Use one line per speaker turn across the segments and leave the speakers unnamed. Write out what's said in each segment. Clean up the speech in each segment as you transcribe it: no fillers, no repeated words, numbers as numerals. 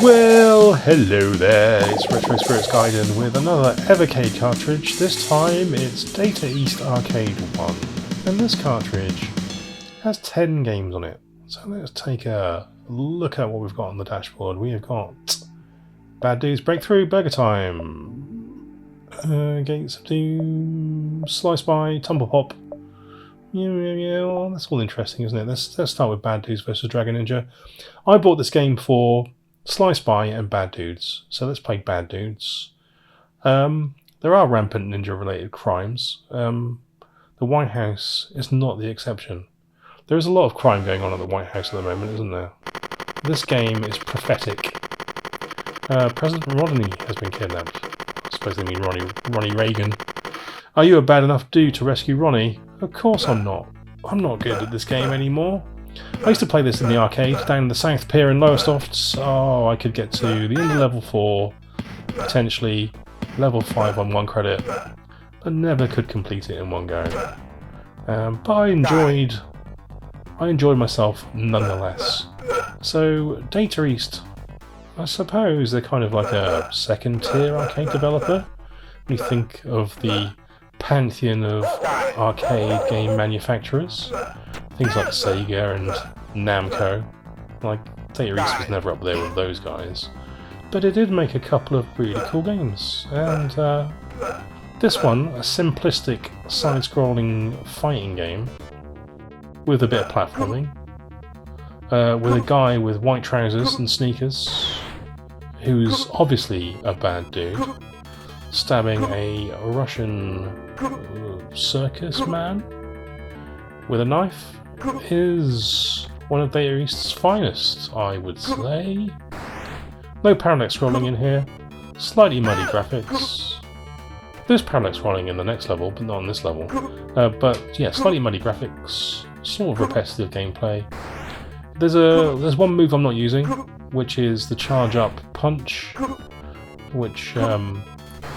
Well, hello there, it's Retro Spirits Gaiden with another Evercade cartridge. This time it's Data East Arcade 1, and this cartridge has 10 games on it. So let's take a look at what we've got on the dashboard. We have got Bad Dudes Breakthrough, Burger Time, Gates of Doom, Slice by, Tumblepop. Yeah, well, that's all interesting, isn't it? Let's start with Bad Dudes versus Dragon Ninja. I bought this game for Slice by and Bad Dudes, so let's play Bad Dudes. There are rampant ninja-related crimes. The White House is not the exception. There is a lot of crime going on at the White House at the moment, isn't there? This game is prophetic. President Rodney has been kidnapped. I suppose they mean Ronnie Reagan. Are you a bad enough dude to rescue Ronnie? Of course I'm not. I'm not good at this game anymore. I used to play this in the arcade, down in the South Pier in Lowestoft. Oh, I could get to the end of level 4, potentially level 5 on 1 credit, but never could complete it in one go. But I enjoyed myself nonetheless. So, Data East, I suppose they're kind of like a second tier arcade developer. When you think of the pantheon of arcade game manufacturers, things like Sega and Namco. Like, Data East was never up there with those guys, but it did make a couple of really cool games, and this one, a simplistic side-scrolling fighting game with a bit of platforming, with a guy with white trousers and sneakers who's obviously a bad dude stabbing a Russian circus man with a knife. Is one of Data East's finest, I would say. No parallax scrolling in here, slightly muddy graphics. There's parallax scrolling in the next level, but not on this level. But yeah, slightly muddy graphics, sort of repetitive gameplay. There's one move I'm not using, which is the charge up punch, which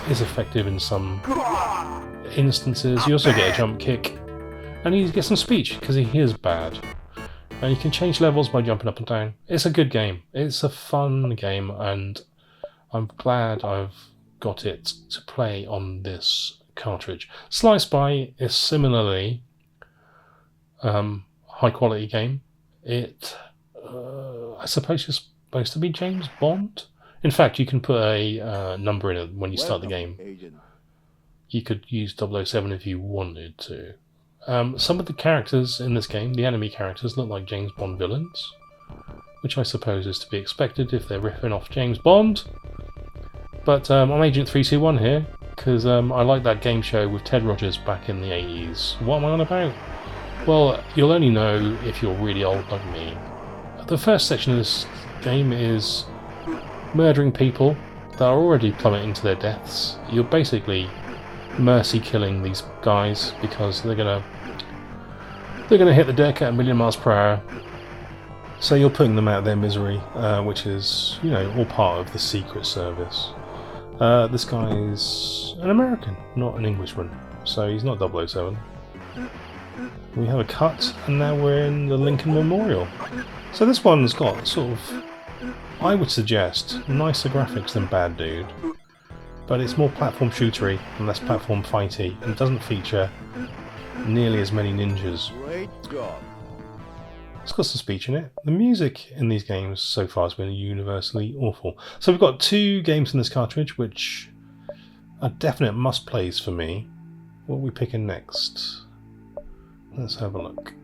is effective in some instances. You also get a jump kick, and you get some speech because he is bad. And you can change levels by jumping up and down. It's a good game. It's a fun game, and I'm glad I've got it to play on this cartridge. Slice by is similarly high quality game. It, I suppose, is supposed to be James Bond. In fact, you can put a number in it when you start the game. You could use 007 if you wanted to. Some of the characters in this game, the enemy characters, look like James Bond villains, which I suppose is to be expected if they're riffing off James Bond. But I'm Agent 321 here, because I like that game show with Ted Rogers back in the 80s. What am I on about? Well, you'll only know if you're really old like me. The first section of this game is murdering people that are already plummeting to their deaths. You're basically mercy killing these guys because they're gonna hit the deck at 1,000,000 miles per hour. So you're putting them out of their misery, which is, you know, all part of the Secret Service. This guy's an American, not an Englishman, so he's not 007. We have a cut, and now we're in the Lincoln Memorial. So this one's got sort of, I would suggest, nicer graphics than Bad Dude, but it's more platform shootery and less platform fighty, and doesn't feature nearly as many ninjas. It's got some speech in it. The music in these games so far has been universally awful. So we've got 2 games in this cartridge which are definite must-plays for me. What are we picking next? Let's have a look.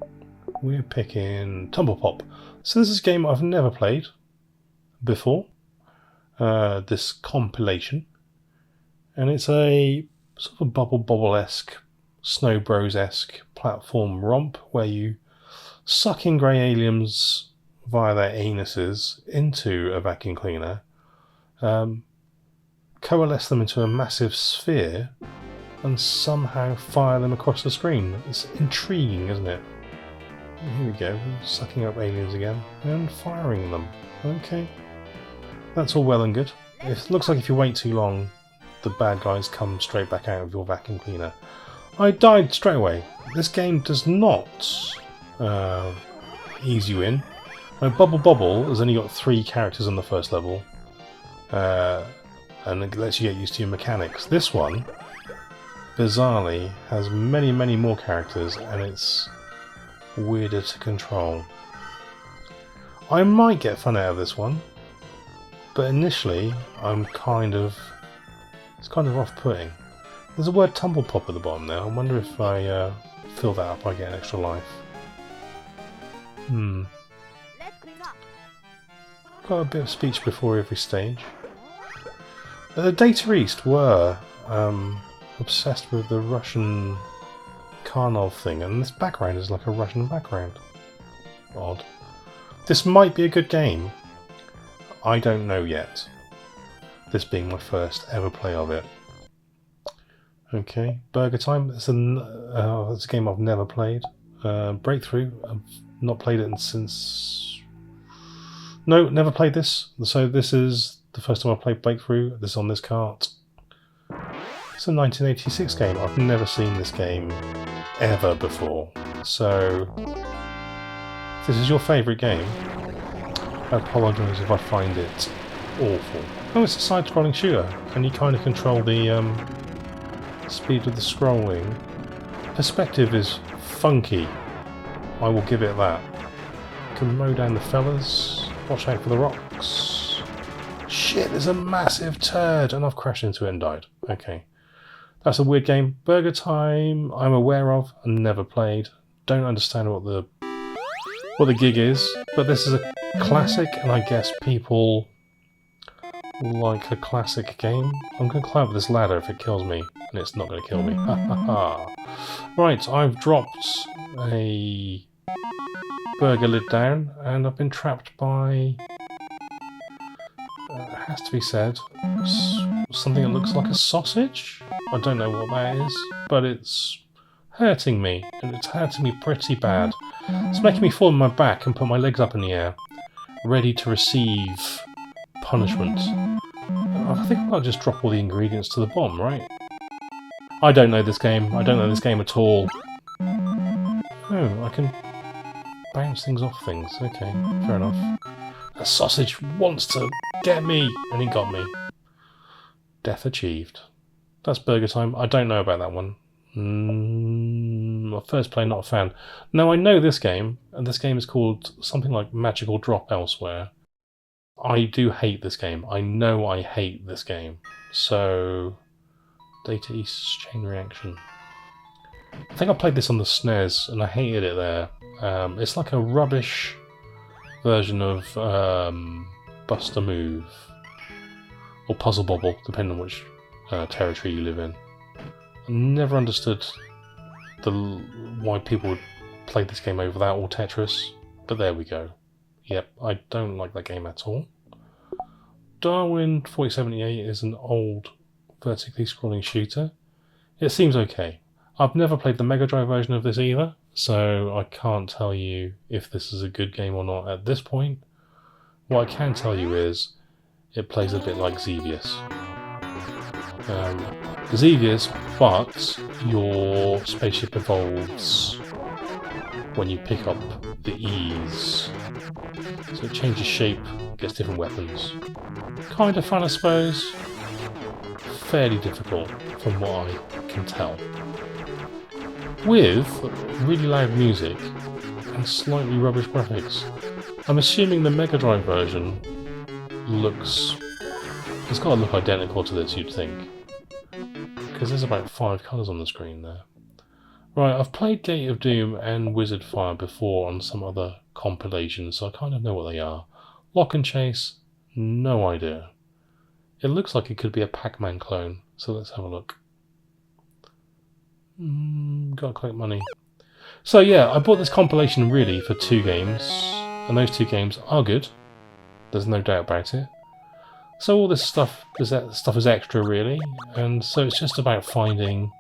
We're picking Tumblepop. So this is a game I've never played before, this compilation, and it's a sort of a Bubble-esque, Snow Bros-esque platform romp where you suck in grey aliens via their anuses into a vacuum cleaner, coalesce them into a massive sphere, and somehow fire them across the screen. It's intriguing, isn't it? Here we go, sucking up aliens again and firing them. Okay, that's all well and good. It looks like if you wait too long, the bad guys come straight back out of your vacuum cleaner. I died straight away. This game does not ease you in. Bubble Bobble has only got 3 characters on the first level, and it lets you get used to your mechanics. This one, bizarrely, has many, many more characters, and it's weirder to control. I might get fun out of this one, but initially it's kind of off-putting. There's a word Tumblepop at the bottom now. I wonder if I fill that up, I get an extra life. Got a bit of speech before every stage. Data East were obsessed with the Russian Karnov thing, and this background is like a Russian background. Odd. This might be a good game. I don't know yet. This being my first ever play of it. Okay, Burger Time. It's a game I've never played. Breakthrough. I've not played it since... No, never played this. So this is the first time I played Breakthrough. This is on this cart. It's a 1986 game. I've never seen this game ever before. So, if this is your favourite game, I apologise if I find it awful. Oh, it's a side-scrolling shooter, and you kind of control the speed of the scrolling. Perspective is funky. I will give it that. You can mow down the fellas. Watch out for the rocks. Shit, there's a massive turd, and I've crashed into it and died. Okay. That's a weird game. Burger Time, I'm aware of and never played. Don't understand what the gig is, but this is a classic, and I guess people like a classic game. I'm going to climb up this ladder if it kills me, and it's not going to kill me. Ha ha ha. Right, I've dropped a burger lid down, and I've been trapped by, it has to be said, something that looks like a sausage? I don't know what that is, but it's hurting me, and it's hurting me pretty bad. It's making me fall on my back and put my legs up in the air, ready to receive punishment. I think I'll just drop all the ingredients to the bottom, right? I don't know this game. I don't know this game at all. Oh, I can bounce things off things. Okay, fair enough. A sausage wants to get me, and he got me. Death achieved. That's Burger Time. I don't know about that one. My first play, not a fan. Now I know this game, and this game is called something like Magical Drop Elsewhere. I do hate this game. I know I hate this game. So, Data East Chain Reaction. I think I played this on the SNES, and I hated it there. It's like a rubbish version of Bust a Move, or Puzzle Bobble, depending on which territory you live in. I never understood why people would play this game over that or Tetris, but there we go. Yep, I don't like that game at all. Darwin 4078 is an old vertically scrolling shooter. It seems okay. I've never played the Mega Drive version of this either, so I can't tell you if this is a good game or not at this point. What I can tell you is it plays a bit like Xevious. Xevious, but your spaceship evolves when you pick up the E's. So it changes shape, gets different weapons. Kind of fun, I suppose. Fairly difficult, from what I can tell. With really loud music and slightly rubbish graphics. I'm assuming the Mega Drive version looks... It's got to look identical to this, you'd think. Because there's about 5 colours on the screen there. Right, I've played Gate of Doom and Wizard Fire before on some other compilations, so I kind of know what they are. Lock and Chase, no idea. It looks like it could be a Pac-Man clone, so let's have a look. Gotta collect money. So yeah, I bought this compilation really for 2 games, and those 2 games are good. There's no doubt about it. So all this stuff is extra really, and so it's just about finding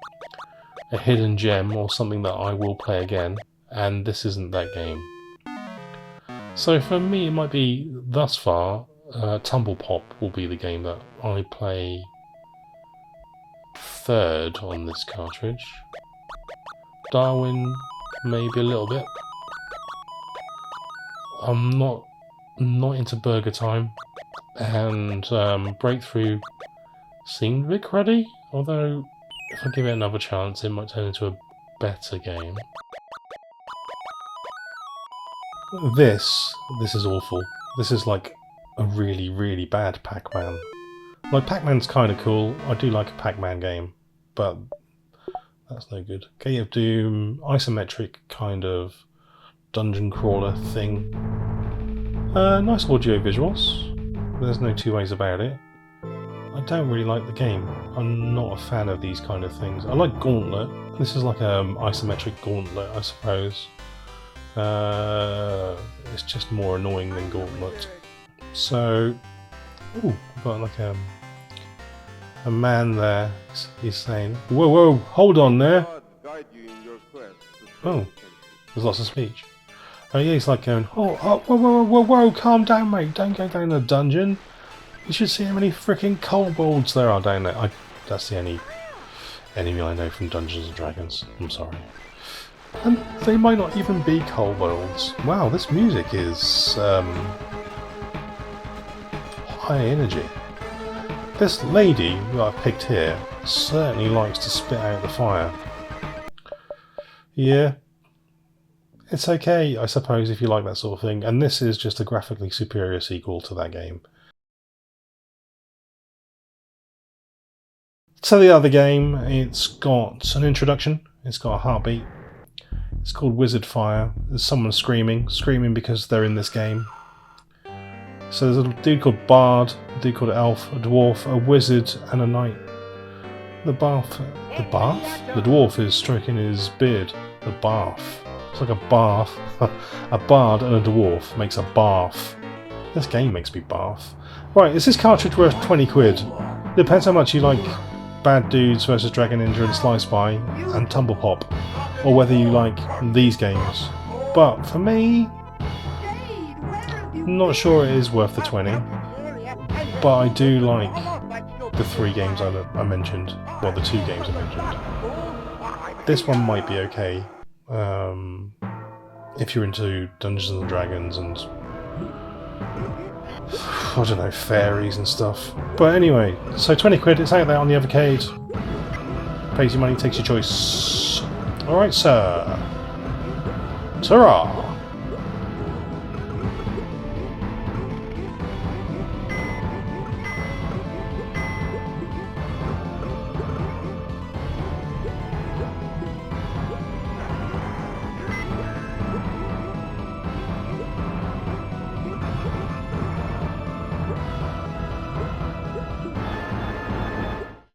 a hidden gem or something that I will play again, and this isn't that game. So for me it might be, thus far, Tumblepop will be the game that I play third on this cartridge. Darwin, maybe a little bit. I'm not not into Burger Time, and Breakthrough seemed a bit cruddy, although if I give it another chance it might turn into a better game. This is awful. This is like a really, really bad Pac-Man. Like, Pac-Man's kind of cool. I do like a Pac-Man game, but that's no good. Gate of Doom, isometric kind of dungeon crawler thing. Nice audio visuals. There's no two ways about it. I don't really like the game. I'm not a fan of these kind of things. I like Gauntlet. This is like an isometric Gauntlet, I suppose. It's just more annoying than Gauntlet. So, ooh, I've got like a man there. He's saying, "Whoa, whoa, hold on there." Oh, there's lots of speech. Oh yeah, he's like going, "Oh, whoa, whoa, whoa, whoa, calm down, mate. Don't go down the dungeon. You should see how many freaking kobolds there are down there." That's the only enemy I know from Dungeons and Dragons. I'm sorry. And they might not even be kobolds. Wow, this music is high energy. This lady that I've picked here certainly likes to spit out the fire. Yeah, it's okay, I suppose, if you like that sort of thing. And this is just a graphically superior sequel to that game. So the other game, it's got an introduction, it's got a heartbeat. It's called Wizard Fire. There's someone screaming because they're in this game. So there's a dude called Bard, a dude called Elf, a dwarf, a wizard, and a knight. The dwarf is stroking his beard. The bath. It's like a bath. A bard and a dwarf makes a bath. This game makes me bath. Right, is this cartridge worth 20 quid? Depends how much you like Bad Dudes vs Dragon Ninja and Sly Spy and Tumblepop, or whether you like these games. But for me, not sure it is worth the 20, but I do like the 3 games I mentioned, well, the 2 games I mentioned. This one might be okay if you're into Dungeons and Dragons and, I don't know, fairies and stuff. But anyway, so 20 quid, it's out there on the Evercade. Pays your money, takes your choice. Alright, sir. Ta-ra!